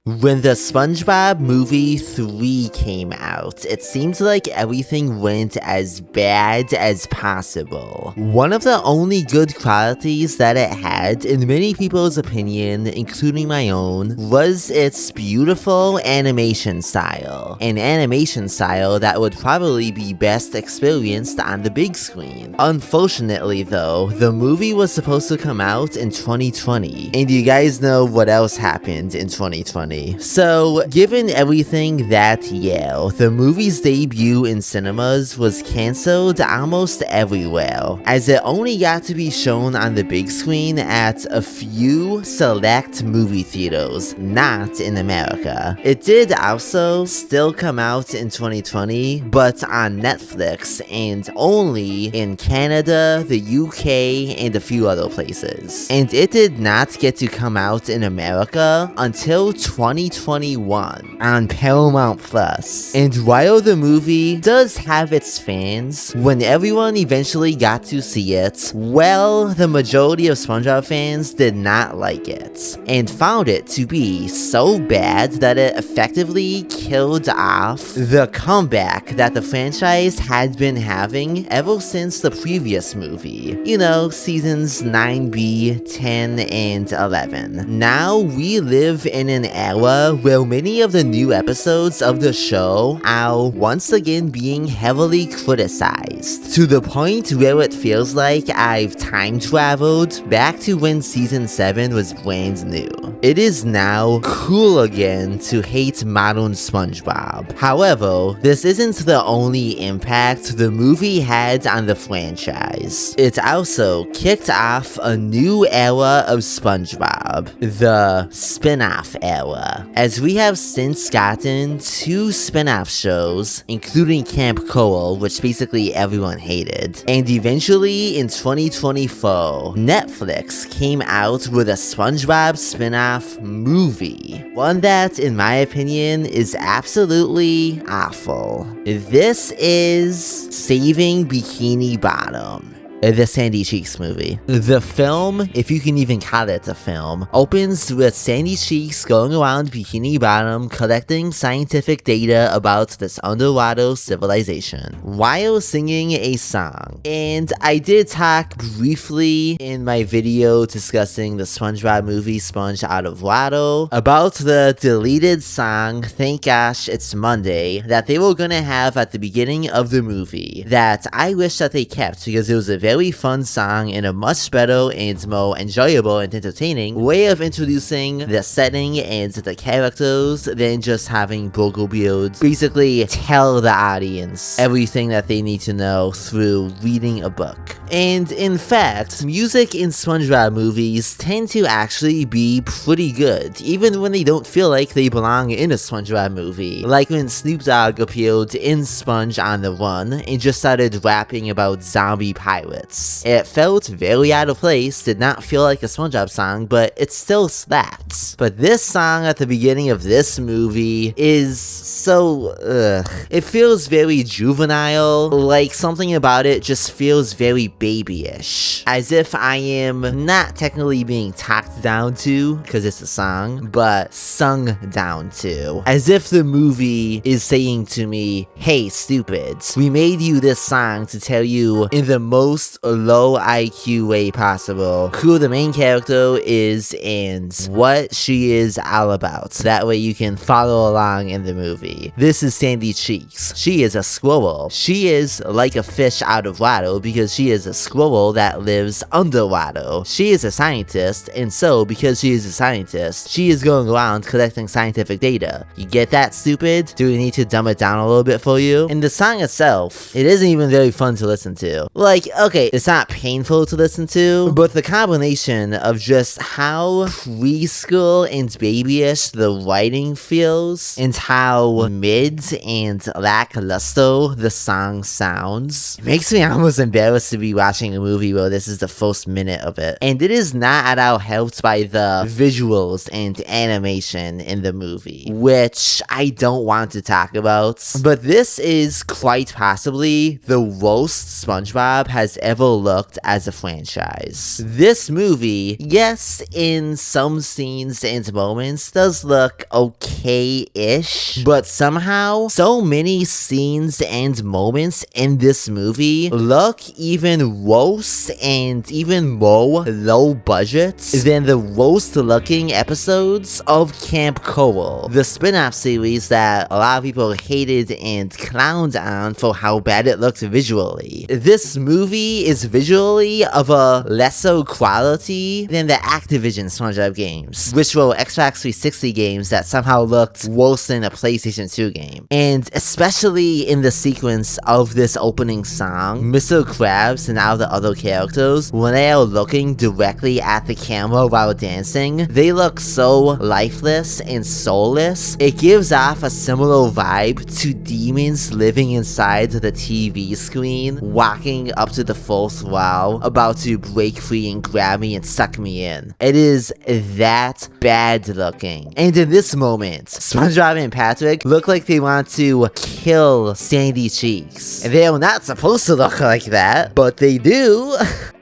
When the SpongeBob movie 3 came out, it seemed like everything went as bad as possible. One of the only good qualities that it had, in many people's opinion, including my own, was its beautiful animation style. An animation style that would probably be best experienced on the big screen. Unfortunately though, the movie was supposed to come out in 2020, and you guys know what else happened in 2020. So, given everything that Yale, the movie's debut in cinemas was cancelled almost everywhere, as it only got to be shown on the big screen at a few select movie theaters, not in America. It did also still come out in 2020, but on Netflix and only in Canada, the UK, and a few other places. And it did not get to come out in America until 2021 on Paramount Plus. And while the movie does have its fans, when everyone eventually got to see it, well, the majority of SpongeBob fans did not like it, and found it to be so bad that it effectively killed off the comeback that the franchise had been having ever since the previous movie. You know, seasons 9B, 10, and 11. Now we live in an era where many of the new episodes of the show are once again being heavily criticized, to the point where it feels like I've time traveled back to when season 7 was brand new. It is now cool again to hate modern SpongeBob. However, this isn't the only impact the movie had on the franchise. It also kicked off a new era of SpongeBob, the spin-off era, as we have since gotten 2 spin-off shows, including Camp Coral, which basically everyone hated. And eventually, in 2024, Netflix came out with a SpongeBob spin-off movie. One that, in my opinion, is absolutely awful. This is Saving Bikini Bottom, the Sandy Cheeks movie. The film, if you can even call it a film, opens with Sandy Cheeks going around Bikini Bottom collecting scientific data about this underwater civilization while singing a song. And I did talk briefly in my video discussing the SpongeBob movie Sponge Out of Water about the deleted song Thank Gosh It's Monday that they were gonna have at the beginning of the movie that I wish that they kept, because it was a very fun song and a much better and more enjoyable and entertaining way of introducing the setting and the characters than just having Burgerbeard basically tell the audience everything that they need to know through reading a book. And in fact, music in SpongeBob movies tend to actually be pretty good, even when they don't feel like they belong in a SpongeBob movie. Like when Snoop Dogg appeared in Sponge on the Run and just started rapping about zombie pirates. It felt very out of place, did not feel like a SpongeBob song, but it still slapped. But this song at the beginning of this movie is so, it feels very juvenile, like something about it just feels very babyish. As if I am not technically being talked down to, because it's a song, but sung down to. As if the movie is saying to me, hey stupid, we made you this song to tell you in the most low IQ way possible who the main character is and what she is all about. That way you can follow along in the movie. This is Sandy Cheeks. She is a squirrel. She is like a fish out of water because she is a squirrel that lives underwater. She is a scientist, and so because she is a scientist, she is going around collecting scientific data. You get that, stupid? Do we need to dumb it down a little bit for you? And the song itself, it isn't even very fun to listen to. Like, okay, it's not painful to listen to, but the combination of just how preschool and babyish the writing feels, and how how mid and lackluster the song sounds. It makes me almost embarrassed to be watching a movie where this is the first minute of it. And it is not at all helped by the visuals and animation in the movie, which I don't want to talk about. But this is quite possibly the worst SpongeBob has ever looked as a franchise. This movie, yes, in some scenes and moments, does look okay-ish, but somehow, so many scenes and moments in this movie look even worse and even more low budget than the worst looking episodes of Camp Coral, the spin-off series that a lot of people hated and clowned on for how bad it looked visually. This movie is visually of a lesser quality than the Activision SpongeBob games, which were Xbox 360 games that somehow looked worse than a PlayStation 2 game. And especially in the sequence of this opening song, Mr. Krabs and all the other characters, when they are looking directly at the camera while dancing, they look so lifeless and soulless. It gives off a similar vibe to demons living inside the TV screen, walking up to the fourth wall, about to break free and grab me and suck me in. It is that bad looking. And in this moment, SpongeBob and Patrick look like they want to kill Sandy Cheeks. They are not supposed to look like that, but they do.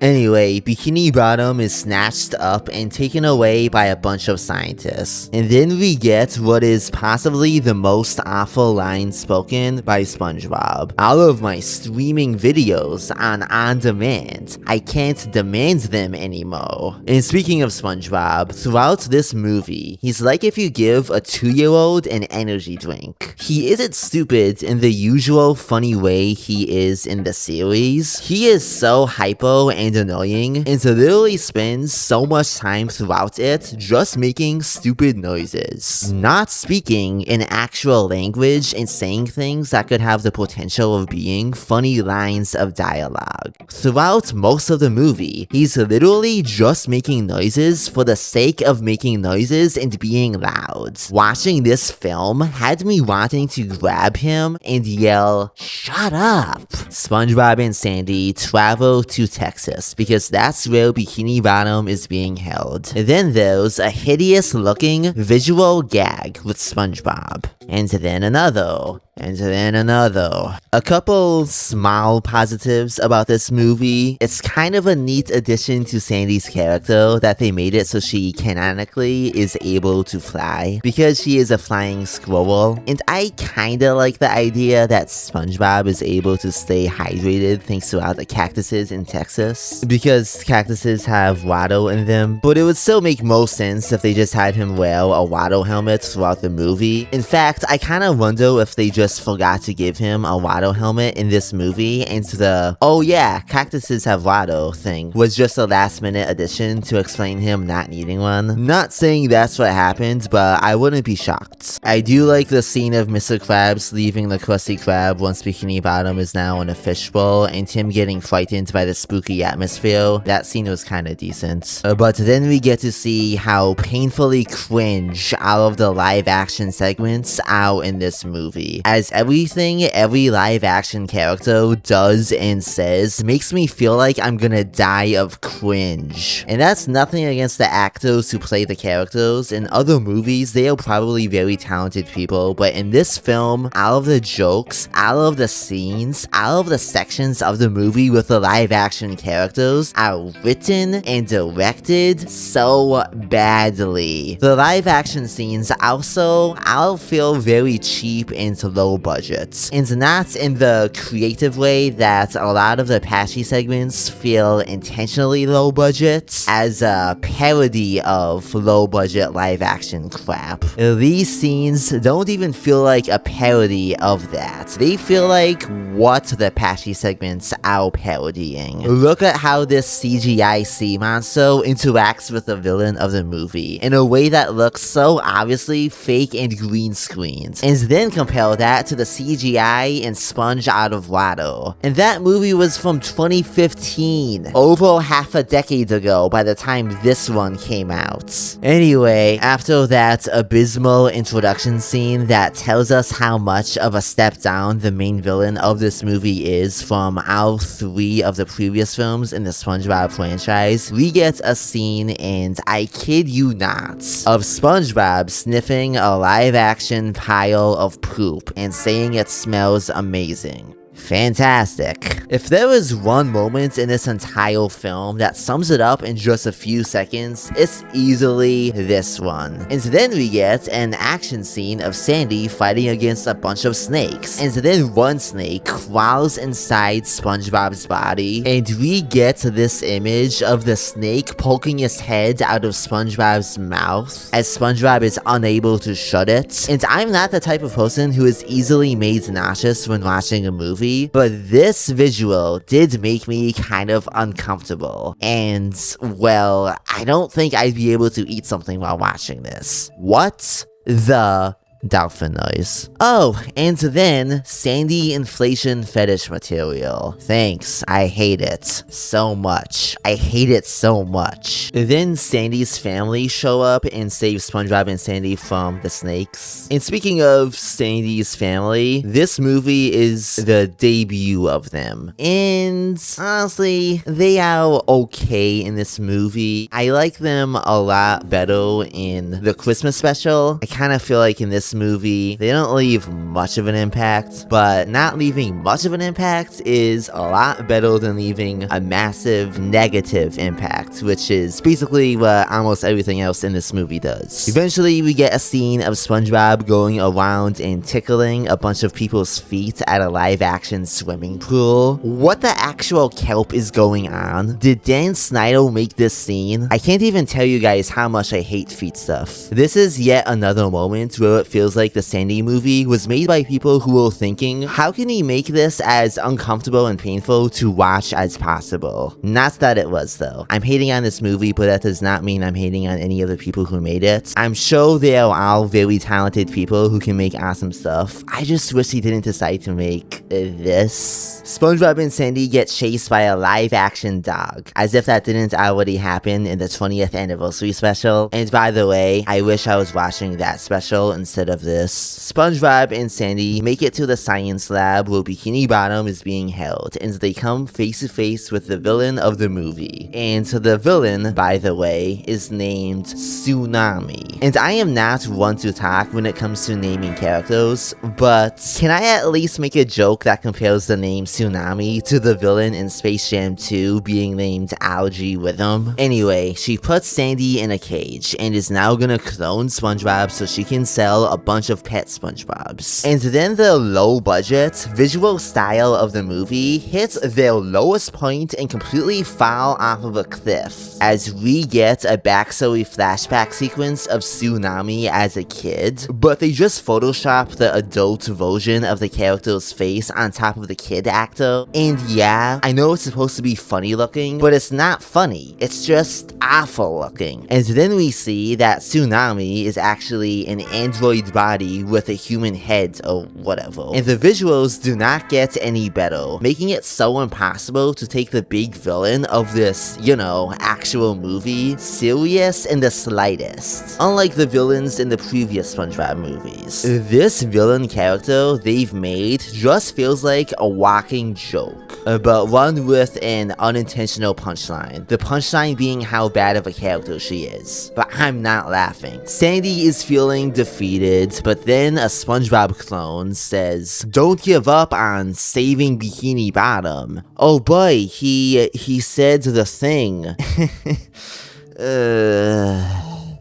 Anyway, Bikini Bottom is snatched up and taken away by a bunch of scientists. And then we get what is possibly the most awful line spoken by SpongeBob. All of my streaming videos on demand. I can't demand them anymore. And speaking of SpongeBob, throughout this movie, he's like if you give a 2-year-old an energy drink. He isn't stupid in the usual funny way he is in the series. He is so hypo and annoying, and literally spends so much time throughout it just making stupid noises, not speaking in actual language and saying things that could have the potential of being funny lines of dialogue. Throughout most of the movie, he's literally just making noises for the sake of making noises and being loud. Watching this film had me wanting to grab him and yell, "Shut up!" SpongeBob and Sandy travel to Texas because that's where Bikini Bottom is being held. Then there's a hideous looking visual gag with SpongeBob. And then another. And then another. A couple small positives about this movie. It's kind of a neat addition to Sandy's character that they made it so she canonically is able to fly, because she is a flying squirrel. And I kinda like the idea that SpongeBob is able to stay hydrated thanks to all the cactuses in Texas, because cactuses have water in them. But it would still make more sense if they just had him wear a water helmet throughout the movie. In fact, I kinda wonder if they just forgot to give him a water helmet in this movie, and the "oh yeah, cactuses have water" thing was just a last minute addition to explain him not needing one. Not saying that's what happened, but I wouldn't be shocked. I do like the scene of Mr. Krabs leaving the Krusty Krab once Bikini Bottom is now in a fishbowl, and him getting frightened by the spooky atmosphere. That scene was kinda decent. But then we get to see how painfully cringe all of the live action segments are in this movie, as everything every live action character does and says makes me feel like I'm gonna die of cringe. And that's nothing against the actors who play the characters. In other movies, they are probably very talented people, but in this film, all of the jokes, all of the scenes, all of the sections of the movie with the live action characters are written and directed so badly. The live action scenes also all feel very cheap and low budget, and not in the creative way that a lot of the patchy segments feel intentionally low budget, as a parody of low budget live action crap. These scenes don't even feel like a parody of that. They feel like what the patchy segments are parodying. Look at how this CGI sea monster interacts with the villain of the movie in a way that looks so obviously fake and green screen. screens, and then compare that to the CGI in Sponge Out of Water. And that movie was from 2015, over half a decade ago by the time this one came out. Anyway, after that abysmal introduction scene that tells us how much of a step down the main villain of this movie is from all 3 of the previous films in the SpongeBob franchise, we get a scene, and I kid you not, of SpongeBob sniffing a live-action pile of poop and saying it smells amazing. Fantastic. If there is one moment in this entire film that sums it up in just a few seconds, it's easily this one. And then we get an action scene of Sandy fighting against a bunch of snakes. And then one snake crawls inside SpongeBob's body, and we get this image of the snake poking its head out of SpongeBob's mouth as SpongeBob is unable to shut it. And I'm not the type of person who is easily made nauseous when watching a movie, but this visual did make me kind of uncomfortable. And, well, I don't think I'd be able to eat something while watching this. What the dolphin noise. Oh, and then Sandy inflation fetish material. Thanks, I hate it so much. I hate it so much. Then Sandy's family show up and save SpongeBob and Sandy from the snakes. And speaking of Sandy's family, this movie is the debut of them. And honestly, they are okay in this movie. I like them a lot better in the Christmas special. I kind of feel like in this movie, they don't leave much of an impact, but not leaving much of an impact is a lot better than leaving a massive negative impact, which is basically what almost everything else in this movie does. Eventually, we get a scene of SpongeBob going around and tickling a bunch of people's feet at a live-action swimming pool. What the actual kelp is going on? Did Dan Snyder make this scene? I can't even tell you guys how much I hate feet stuff. This is yet another moment where it feels like the Sandy movie was made by people who were thinking, how can we make this as uncomfortable and painful to watch as possible? Not that it was, though. I'm hating on this movie, but that does not mean I'm hating on any of the people who made it. I'm sure they are all very talented people who can make awesome stuff. I just wish he didn't decide to make this. SpongeBob and Sandy get chased by a live-action dog, as if that didn't already happen in the 20th anniversary special. And by the way, I wish I was watching that special instead of this. SpongeBob and Sandy make it to the science lab where Bikini Bottom is being held, and they come face to face with the villain of the movie. And the villain, by the way, is named Tsunami. And I am not one to talk when it comes to naming characters, but can I at least make a joke that compares the name Tsunami to the villain in Space Jam 2 being named Algae Rhythm? Anyway, she puts Sandy in a cage and is now gonna clone SpongeBob so she can sell a bunch of pet SpongeBobs. And then the low budget, visual style of the movie hits their lowest point and completely fall off of a cliff, as we get a backstory flashback sequence of Tsunami as a kid, but they just Photoshop the adult version of the character's face on top of the kid actor. And yeah, I know it's supposed to be funny looking, but it's not funny. It's just awful looking. And then we see that Tsunami is actually an android body with a human head or whatever. And the visuals do not get any better, making it so impossible to take the big villain of this, you know, actual movie serious in the slightest. Unlike the villains in the previous SpongeBob movies. This villain character they've made just feels like a walking joke, but one with an unintentional punchline. The punchline being how bad of a character she is. But I'm not laughing. Sandy is feeling defeated, but then a SpongeBob clone says, "Don't give up on saving Bikini Bottom." Oh boy, he said the thing.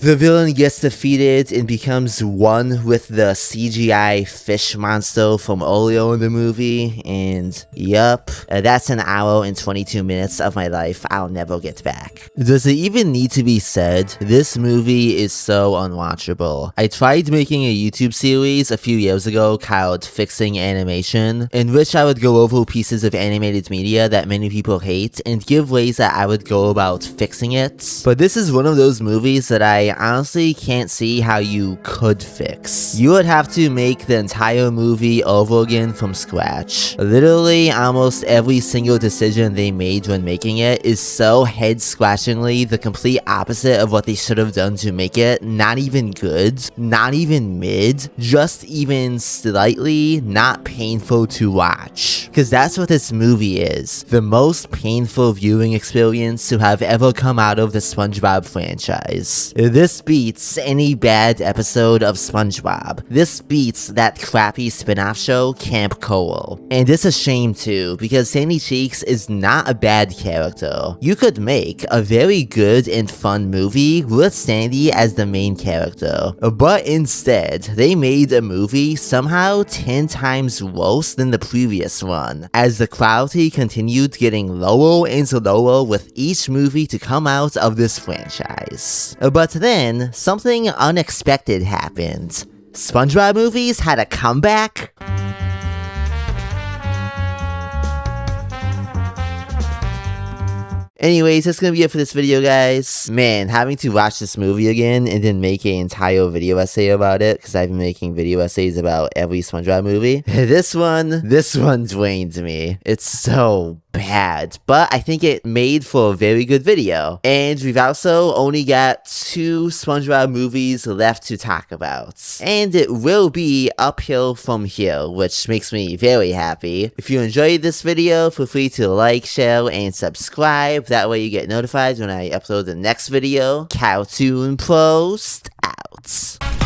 The villain gets defeated and becomes one with the CGI fish monster from earlier in the movie, and yup, that's an hour and 22 minutes of my life I'll never get back. Does it even need to be said? This movie is so unwatchable. I tried making a YouTube series a few years ago called Fixing Animation, in which I would go over pieces of animated media that many people hate and give ways that I would go about fixing it. But this is one of those movies that I honestly can't see how you could fix. You would have to make the entire movie over again from scratch. Literally, almost every single decision they made when making it is so head-scratchingly the complete opposite of what they should have done to make it not even good, not even mid, just even slightly not painful to watch. Cause that's what this movie is. The most painful viewing experience to have ever come out of the SpongeBob franchise. This beats any bad episode of SpongeBob. This beats that crappy spin-off show, Camp Coal. And it's a shame too, because Sandy Cheeks is not a bad character. You could make a very good and fun movie with Sandy as the main character, but instead, they made a movie somehow 10 times worse than the previous one, as the quality continued getting lower and lower with each movie to come out of this franchise. But then, something unexpected happened. SpongeBob movies had a comeback? Anyways, that's gonna be it for this video, guys. Man, having to watch this movie again and then make an entire video essay about it, because I've been making video essays about every SpongeBob movie. This one drained me. It's so bad, but I think it made for a very good video. And we've also only got 2 SpongeBob movies left to talk about. And it will be uphill from here, which makes me very happy. If you enjoyed this video, feel free to like, share, and subscribe. That way you get notified when I upload the next video. Cartoon Post out.